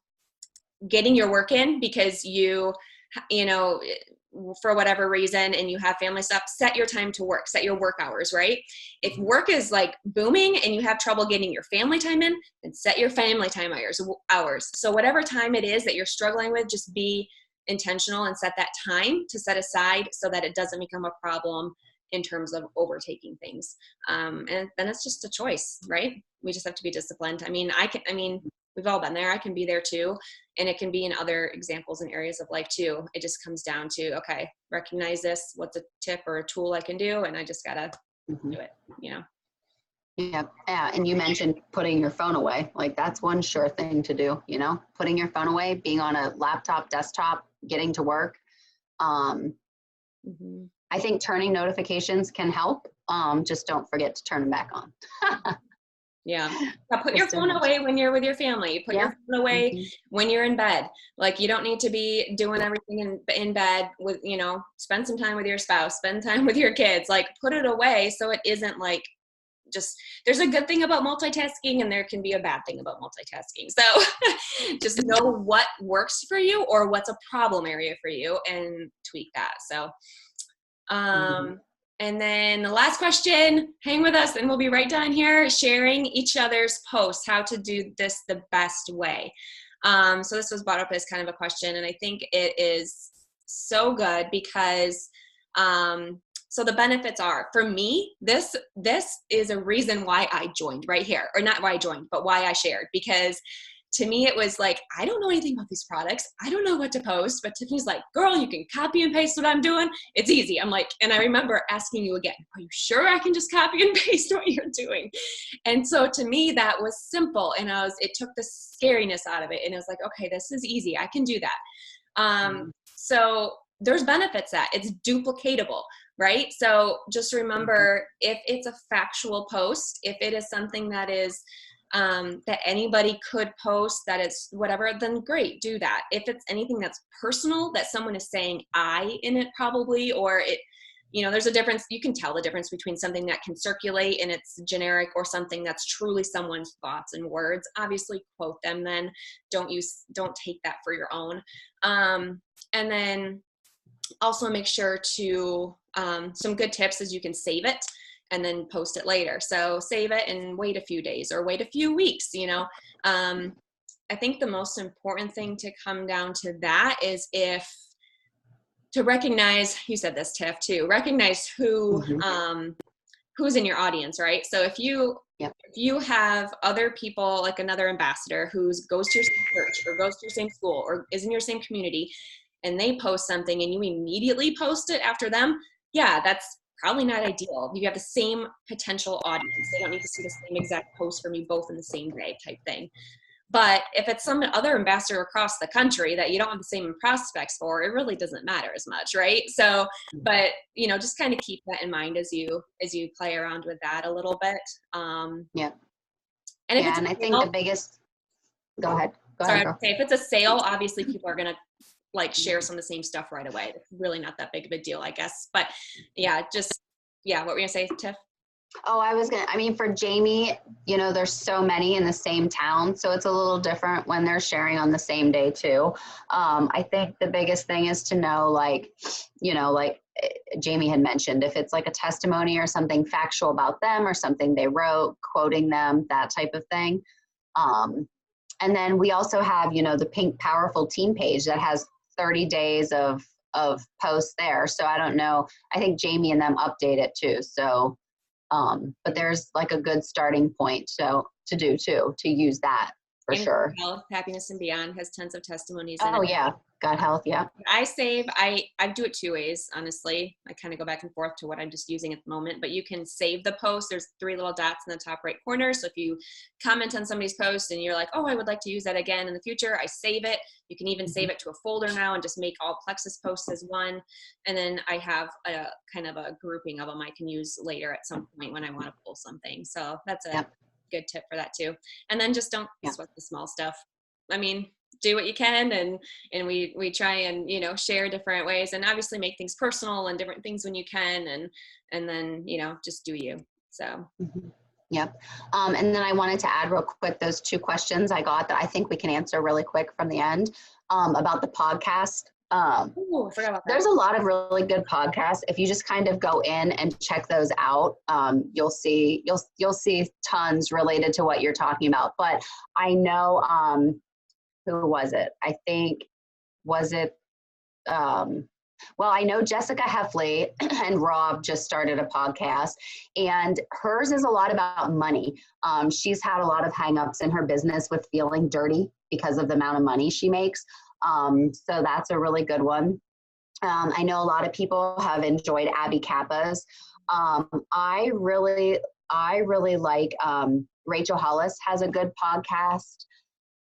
getting your work in because you for whatever reason, and you have family stuff, set your time to work, set your work hours, right? If work is like booming and you have trouble getting your family time in, then set your family time hours. So whatever time it is that you're struggling with, just be intentional and set that time to set aside so that it doesn't become a problem in terms of overtaking things. And then it's just a choice, right? We just have to be disciplined. We've all been there. I can be there too. And it can be in other examples and areas of life too. It just comes down to, okay, recognize this, what's a tip or a tool I can do, and I just gotta do it, Yeah. And you mentioned putting your phone away. Like, that's one sure thing to do, putting your phone away, being on a laptop, desktop, getting to work. I think turning notifications can help. Just don't forget to turn them back on. Yeah. Put your phone away when you're with your family. Put your phone away when you're in bed. Like, you don't need to be doing everything in bed with, spend some time with your spouse, spend time with your kids, like put it away. So it isn't like there's a good thing about multitasking and there can be a bad thing about multitasking. So just know what works for you or what's a problem area for you and tweak that. So, and then the last question, hang with us and we'll be right down here, sharing each other's posts, how to do this the best way. So this was brought up as kind of a question, and I think it is so good because, so the benefits are, for me, this is a reason why I joined right here, or not why I joined, but why I shared, because to me, it was like, I don't know anything about these products. I don't know what to post, but Tiffany's like, girl, you can copy and paste what I'm doing. It's easy. I'm like, and I remember asking you again, are you sure I can just copy and paste what you're doing? And so to me, that was simple. And it took the scariness out of it. And it was like, okay, this is easy. I can do that. So there's benefits that it's duplicatable, right? So just remember, if it's a factual post, if it is something that is that anybody could post, that is whatever, then great, do that. If it's anything that's personal, that someone is saying I in it probably, or it, there's a difference. You can tell the difference between something that can circulate and it's generic or something that's truly someone's thoughts and words. Obviously quote them then. Don't take that for your own. And then also make sure to, some good tips is you can save it and then post it later. So save it and wait a few days or wait a few weeks, I think the most important thing to come down to that is to recognize, you said this, Tiff, too, recognize who's in your audience, right? So if you have other people, like another ambassador who goes to your same church or goes to your same school or is in your same community, and they post something and you immediately post it after them, that's probably not ideal. You have the same potential audience. They don't need to see the same exact post from you both in the same day type thing. But if it's some other ambassador across the country that you don't have the same prospects for, it really doesn't matter as much, right? So, but just kind of keep that in mind as you play around with that a little bit. And I think the biggest, go ahead. If it's a sale, obviously people are going to share some of the same stuff right away. It's really not that big of a deal, I guess. But what were you gonna say, Tiff? Oh, for Jamie, there's so many in the same town, so it's a little different when they're sharing on the same day too. I think the biggest thing is to know, Jamie had mentioned, if it's like a testimony or something factual about them or something they wrote, quoting them, that type of thing. And then we also have, the Pink Powerful Team page that has 30 days of posts there. So I don't know. I think Jamie and them update it too. So, but there's like a good starting point to do too, to use that for sure. Health, Happiness and Beyond has tons of testimonies. Oh yeah. God Health. Yeah. I do it two ways, honestly. I kind of go back and forth to what I'm just using at the moment, but you can save the post. There's 3 little dots in the top right corner. So if you comment on somebody's post and you're like, oh, I would like to use that again in the future, I save it. You can even save it to a folder now and just make all Plexus posts as one. And then I have a kind of a grouping of them I can use later at some point when I want to pull something. So that's a good tip for that too. And then just don't sweat the small stuff. Do what you can, and we try and share different ways, and obviously make things personal and different things when you can, and then just do you. So Yep. And then I wanted to add real quick those 2 questions I got that I think we can answer really quick from the end, about the podcast. I forgot about that. There's a lot of really good podcasts. If you just kind of go in and check those out, you'll see tons related to what you're talking about. But I know, who was it? I think, I know Jessica Heffley and Rob just started a podcast, and hers is a lot about money. She's had a lot of hangups in her business with feeling dirty because of the amount of money she makes. So that's a really good one. I know a lot of people have enjoyed Abby Kappa's. I really like, Rachel Hollis has a good podcast.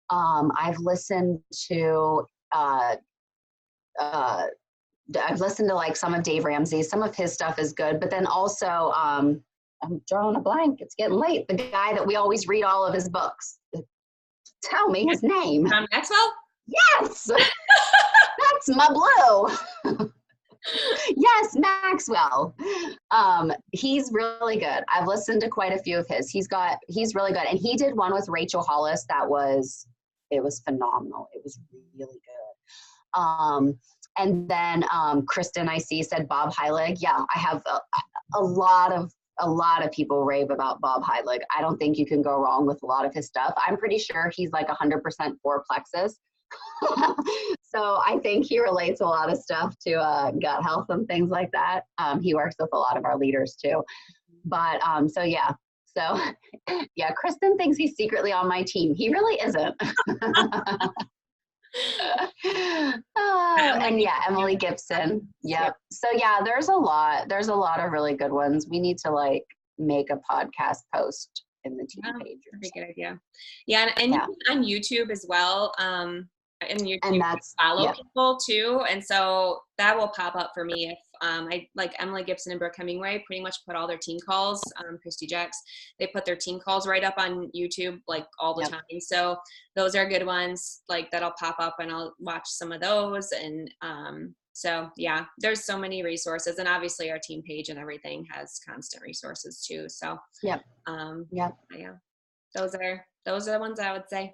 I've listened to I've listened to like some of Dave Ramsey. Some of his stuff is good, but then also I'm drawing a blank. It's getting late. The guy that we always read all of his books. Tell me his name. Maxwell? Yes, that's my blue. Yes, Maxwell. He's really good. I've listened to quite a few of his. He's really good. And he did one with Rachel Hollis it was phenomenal. It was really good. And then Kristen, I see, said Bob Heilig. Yeah, I have a lot of people rave about Bob Heilig. I don't think you can go wrong with a lot of his stuff. I'm pretty sure he's like 100% for plexus. So I think he relates a lot of stuff to gut health and things like that. He works with a lot of our leaders too. But so yeah. So yeah, Kristen thinks he's secretly on my team. He really isn't. And yeah, Emily Gibson. Yep. So yeah, there's a lot of really good ones. We need to like make a podcast post in the team page. That'd be a good idea. Yeah, and yeah. On YouTube as well. And YouTube follow people too, and so that will pop up for me if I like Emily Gibson and Brooke Hemingway pretty much put all their team calls. Christy Jacks, they put their team calls right up on YouTube like all the time. So those are good ones like that'll pop up, and I'll watch some of those. And so yeah, there's so many resources, and obviously our team page and everything has constant resources too. So yeah, those are the ones I would say.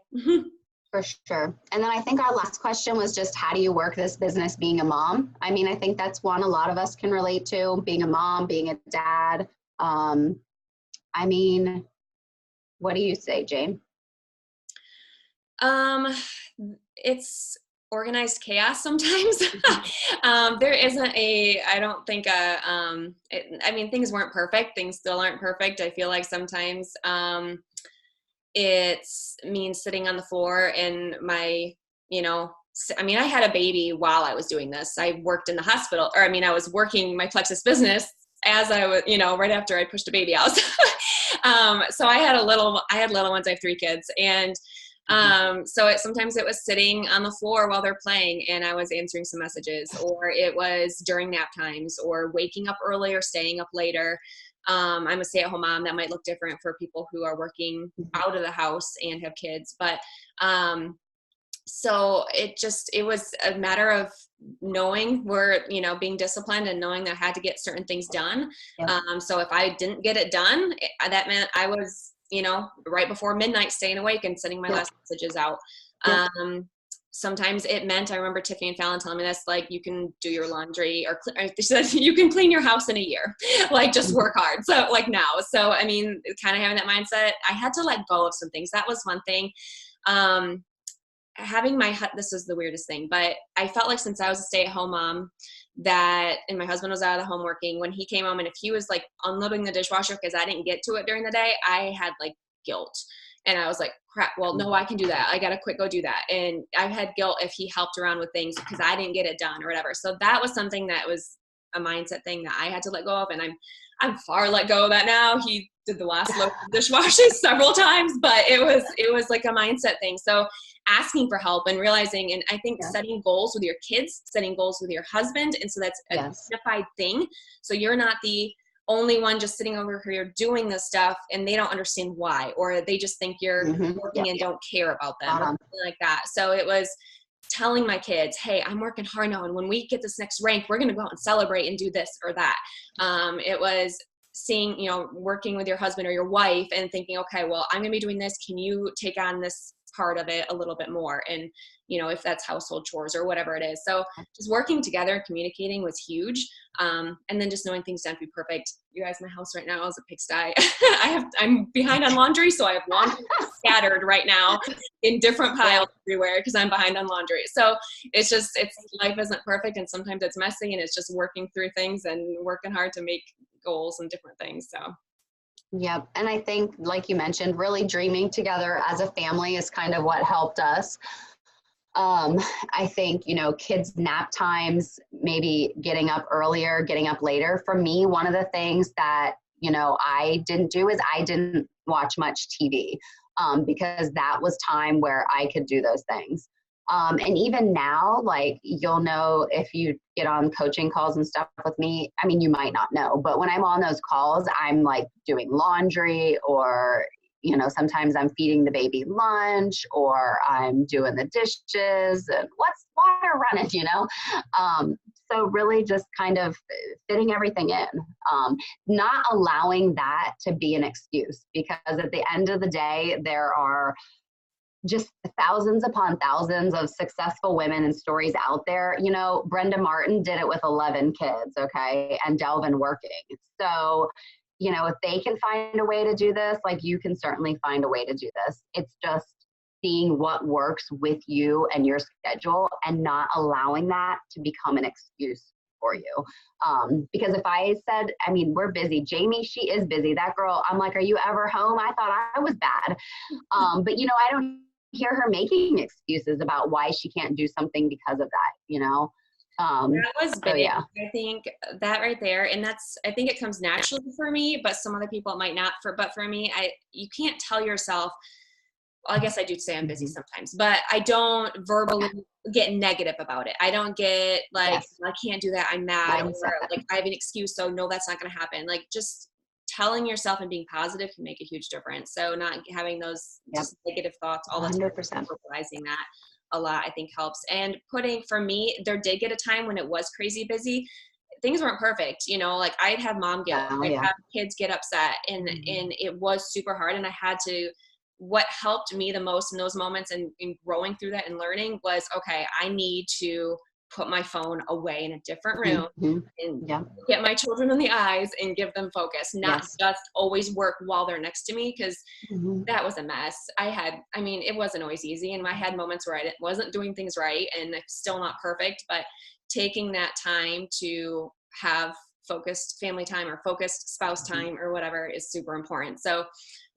For sure. And then I think our last question was just, how do you work this business being a mom? I mean, I think that's one a lot of us can relate to, being a mom, being a dad. I mean, what do you say, Jane? It's organized chaos sometimes. There isn't I don't think, I mean, things weren't perfect. Things still aren't perfect. I feel like sometimes, it means sitting on the floor in my, I mean, I had a baby while I was doing this. I worked in the hospital, I was working my Plexus business as I was, right after I pushed a baby out. So I had little ones. I have 3 kids. And so sometimes it was sitting on the floor while they're playing and I was answering some messages, or it was during nap times, or waking up early or staying up later. I'm a stay-at-home mom. That might look different for people who are working out of the house and have kids. But so it was a matter of knowing being disciplined and knowing that I had to get certain things done. So if I didn't get it done, that meant I was, right before midnight staying awake and sending my last messages out. Sometimes it meant, I remember Tiffany and Fallon telling me this, like, you can do your laundry or they said you can clean your house in a year, like just work hard. So like now, so, I mean, kind of having that mindset, I had to let go of some things. That was one thing. This was the weirdest thing, but I felt like since I was a stay-at-home mom and my husband was out of the home working, when he came home and if he was like unloading the dishwasher because I didn't get to it during the day, I had like guilt. And I was like, crap, well, no, I can do that. I got to go do that. And I had guilt if he helped around with things because I didn't get it done or whatever. So that was something that was a mindset thing that I had to let go of. And I'm far let go of that now. He did the last load of dishwashers several times, but it was like a mindset thing. So asking for help and realizing, and I think setting goals with your kids, setting goals with your husband. And so that's a unified thing. So you're not the only one just sitting over here doing this stuff and they don't understand why, or they just think you're working and don't care about them or something like that. So it was telling my kids, hey, I'm working hard now. And when we get this next rank, we're going to go out and celebrate and do this or that. It was seeing, working with your husband or your wife and thinking, okay, well, I'm going to be doing this. Can you take on this part of it a little bit more? And, if that's household chores or whatever it is. So just working together and communicating was huge. And then just knowing things don't have to be perfect. You guys, my house right now is a pigsty. I'm behind on laundry. So I have laundry scattered right now in different piles everywhere because I'm behind on laundry. So it's life isn't perfect. And sometimes it's messy and it's just working through things and working hard to make goals and different things. So. Yep. And I think, like you mentioned, really dreaming together as a family is kind of what helped us. I think, kids' nap times, maybe getting up earlier, getting up later. For me, one of the things that, I didn't do is I didn't watch much TV, because that was time where I could do those things. And even now, like, you'll know if you get on coaching calls and stuff with me. I mean, you might not know, but when I'm on those calls, I'm like doing laundry, or, you know, sometimes I'm feeding the baby lunch, or I'm doing the dishes, and what's water running, you know? So really just kind of fitting everything in, not allowing that to be an excuse, because at the end of the day, there are just thousands upon thousands of successful women and stories out there. You know, Brenda Martin did it with 11 kids, okay, and Delvin working. So, you know, if they can find a way to do this, like, you can certainly find a way to do this. It's just seeing what works with you and your schedule, and not allowing that to become an excuse for you. Because if I said, I mean, we're busy. Jamie, she is busy. That girl, I'm like, are you ever home? I thought I was bad. But, you know, I don't hear her making excuses about why she can't do something because of that, you know? That was big. So yeah. I think that right there, and I think it comes naturally for me, but some other people it might not. But for me, you can't tell yourself, well, I guess I do say I'm busy sometimes, but I don't verbally get negative about it. I don't get like, Yes. I can't do that, I'm mad, Mindset. or like I have an excuse, so no, that's not going to happen. Like, just telling yourself and being positive can make a huge difference. So not having those just negative thoughts all the time, 100%. verbalizing that a lot, I think helps. And for me, there did get a time when it was crazy busy. Things weren't perfect, you know, like I'd have mom guilt, I'd have kids get upset, and it was super hard. And I had to, what helped me the most in those moments, and in growing through that and learning, was, okay, I need to put my phone away in a different room and get my children in the eyes and give them focus, not just always work while they're next to me, because that was a mess. I mean, it wasn't always easy, and I had moments where I wasn't doing things right, and it's still not perfect, but taking that time to have focused family time or focused spouse time or whatever is super important. So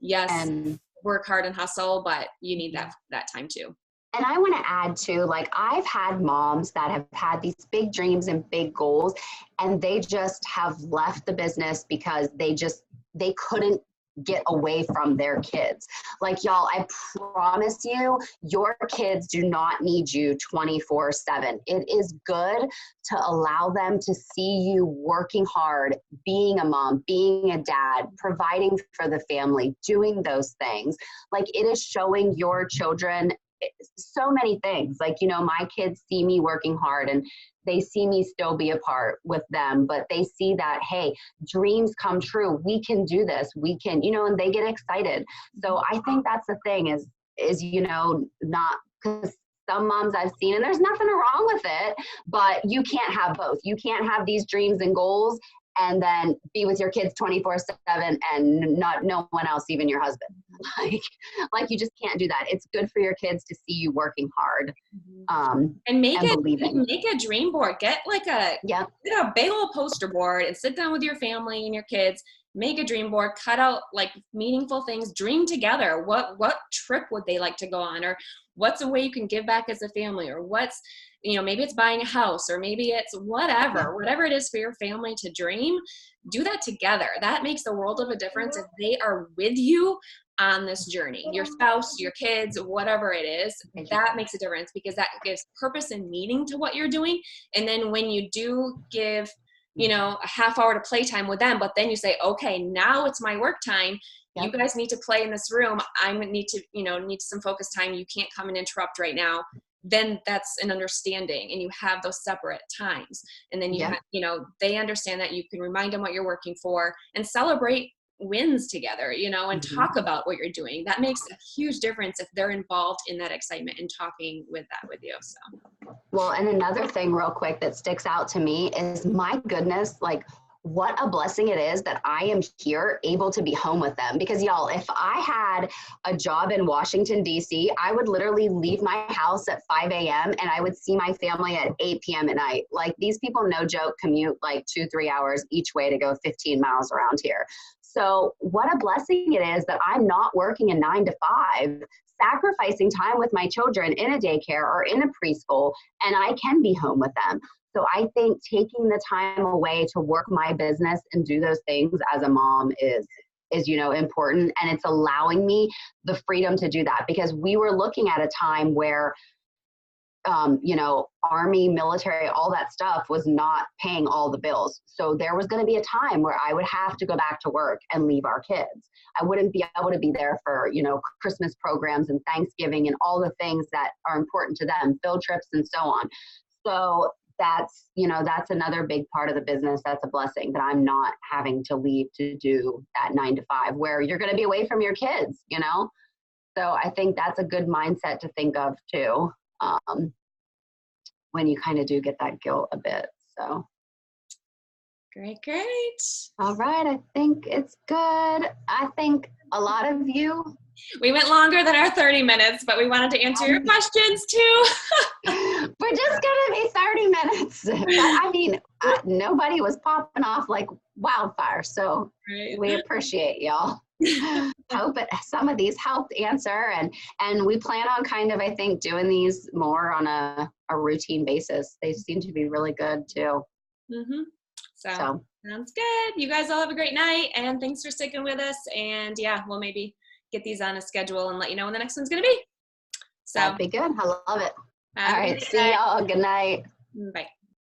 yes, and work hard and hustle, but you need that time too. And I want to add too, like, I've had moms that have had these big dreams and big goals, and they just have left the business because they couldn't get away from their kids. Like, y'all, I promise you, your kids do not need you 24/7. It is good to allow them to see you working hard, being a mom, being a dad, providing for the family, doing those things. Like, it is showing your children so many things. Like, you know, my kids see me working hard, and they see me still be a part with them, but they see that, hey, dreams come true. We can do this. We can, you know, and they get excited. So I think that's the thing is, you know, not, because some moms I've seen, and there's nothing wrong with it, but you can't have both. You can't have these dreams and goals and then be with your kids 24/7 and not no one else, even your husband. Like you just can't do that. It's good for your kids to see you working hard, and believing. Make a dream board. Get like get a big old poster board and sit down with your family and your kids. Make a dream board. Cut out like meaningful things. Dream together. What trip would they like to go on, or what's a way you can give back as a family, or what's, you know, maybe it's buying a house, or maybe it's whatever it is for your family to dream. Do that together. That makes the world of a difference if they are with you on this journey. Your spouse, your kids, whatever it is, that makes a difference, because that gives purpose and meaning to what you're doing. And then when you do give, you know, a half hour to playtime with them, but then you say, okay, now it's my work time. You guys need to play in this room. I need to, you know, need some focus time. You can't come and interrupt right now. Then that's an understanding, and you have those separate times. And then you know, they understand that you can remind them what you're working for and celebrate wins together, you know, and talk about what you're doing. That makes a huge difference if they're involved in that excitement and talking with you. So, well, and another thing real quick that sticks out to me is, my goodness, like, what a blessing it is that I am here able to be home with them. Because y'all, if I had a job in Washington, D.C., I would literally leave my house at 5 a.m. and I would see my family at 8 p.m. at night. Like, these people, no joke, commute like 2-3 hours each way to go 15 miles around here. So what a blessing it is that I'm not working a 9 to 5, sacrificing time with my children in a daycare or in a preschool, and I can be home with them. So I think taking the time away to work my business and do those things as a mom is, you know, important. And it's allowing me the freedom to do that, because we were looking at a time where Army, military, all that stuff was not paying all the bills. So there was going to be a time where I would have to go back to work and leave our kids. I wouldn't be able to be there for, Christmas programs and Thanksgiving and all the things that are important to them, field trips and so on. So that's another big part of the business. That's a blessing that I'm not having to leave to do that 9 to 5 where you're going to be away from your kids, So I think that's a good mindset to think of too. When you kind of do get that guilt a bit. So. Great. All right. I think it's good. I think a lot of you. We went longer than our 30 minutes, but we wanted to answer your questions too. We're just going to be 30 minutes. But nobody was popping off like wildfire. So We appreciate y'all. Hope some of these helped answer, and we plan on kind of, I think, doing these more on a routine basis. They seem to be really good too. Mm-hmm. So sounds good. You guys all have a great night, and thanks for sticking with us. And we'll maybe get these on a schedule and let you know when the next one's going to be. So that'd be good. I love it. All right. See y'all. Good night. Bye.